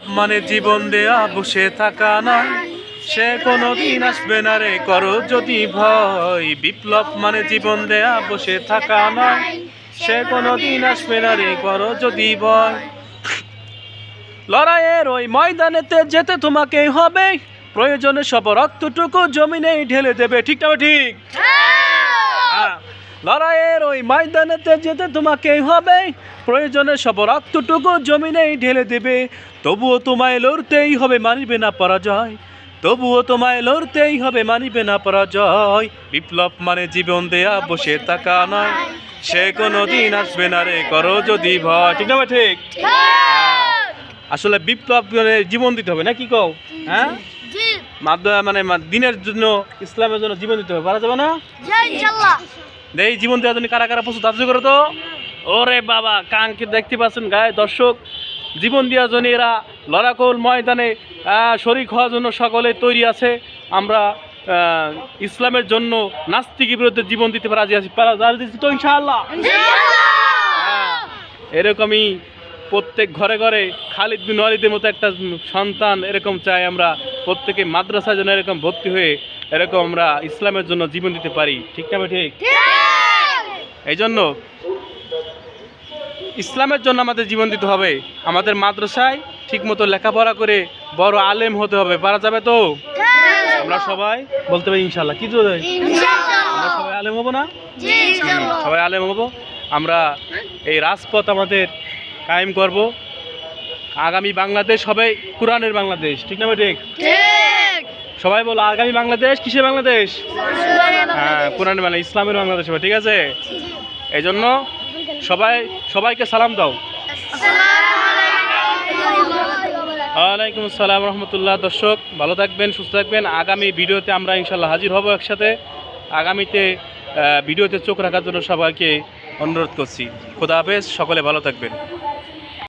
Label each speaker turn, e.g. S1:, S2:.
S1: মানে জীবন দেয়া বসে থাকা নয়, সে কোনোদিন আসবে না রে করো যদি ভয়। বিপ্লব মানে জীবন দেয়া বসে থাকা নয়, সে কোনোদিন আসবে না রে করো যদি ভয়। লড়াইয়ের ওই ময়দানেতে যেতে তোমাকেই হবে, প্রয়োজনে সব রক্তটুকু জমিনেই ঢেলে দেবে। ঠিক না ঠিক? লড়াইয়ের ওই ময়দানেতে যেতে তোমাকেই হবে, প্রয়োজনে সব রক্তটুকু জমিনেই ঢেলে দেবে। তবুও তোমায় লড়তেই হবে, মানিবে না পরাজয়। তবুও তোমায় লড়তেই হবে, মানিবে না পরাজয়। বিপ্লব মানে জীবন দেয়া বসে থাকা নয়, সে কোনোদিন আসবে না রে করো যদি ভয়। ঠিক না ঠিক? আসলে বিপ্লব মানে জীবন দিতে হবে না, কি কও? হ্যাঁ, মানে দিনের জন্য, ইসলামের জন্য জীবন দিতে হবে, পারা যাবে না? এই জীবন দেওয়ার জন্য কারা কারা প্রস্তুত আছে করো তো? ওরে বাবা, কাঙ্কে দেখতে পাচ্ছেন গায়ে দর্শক, জীবন দেওয়ার জন্য এরা লড়াকল ময়দানে শরীক হওয়ার জন্য সকলে তৈরি আছে। আমরা ইসলামের জন্য নাস্তিকের বিরুদ্ধে জীবন দিতে রাজি আছি, তো ইনশাআল্লাহ। এরকমই প্রত্যেক ঘরে ঘরে খালিদ বিন ওয়ালিদের মতো একটা সন্তান এরকম চাই আমরা। প্রত্যেকে মাদ্রাসায় যেন এরকম ভর্তি হয়ে এরকম আমরা ইসলামের জন্য জীবন দিতে পারি। ঠিক না ঠিক? এই জন্য ইসলামের জন্য আমাদের জীবন দিতে হবে। আমাদের মাদ্রাসায় ঠিকমতো লেখাপড়া করে বড় আলেম হতে হবে, পারা যাবে তো? আমরা সবাই বলতে পারি ইনশাআল্লাহ। কি আমরা সবাই আলেম হবো না? সবাই আলেম হবো। আমরা এই রাজপথ আমাদের কায়েম করব। আগামী বাংলাদেশ হবে কোরআনের বাংলাদেশ। ঠিক না ঠিক? সবাই বলো আগামী বাংলাদেশ কিসের বাংলাদেশ? হ্যাঁ, কোরআনের বাংলাদেশ, ইসলামের বাংলাদেশ হবে। ঠিক আছে? এই জন্য সবাইকে সালাম দাও। ওয়ালাইকুম আসসালাম রহমতুল্লাহ। দর্শক ভালো থাকবেন, সুস্থ থাকবেন। আগামী ভিডিওতে আমরা ইনশাল্লাহ হাজির হব একসাথে। আগামীতে ভিডিওতে চোখ রাখার জন্য সবাইকে অনুরোধ করছি। খোদা হাফেজ, সকলে ভালো থাকবেন।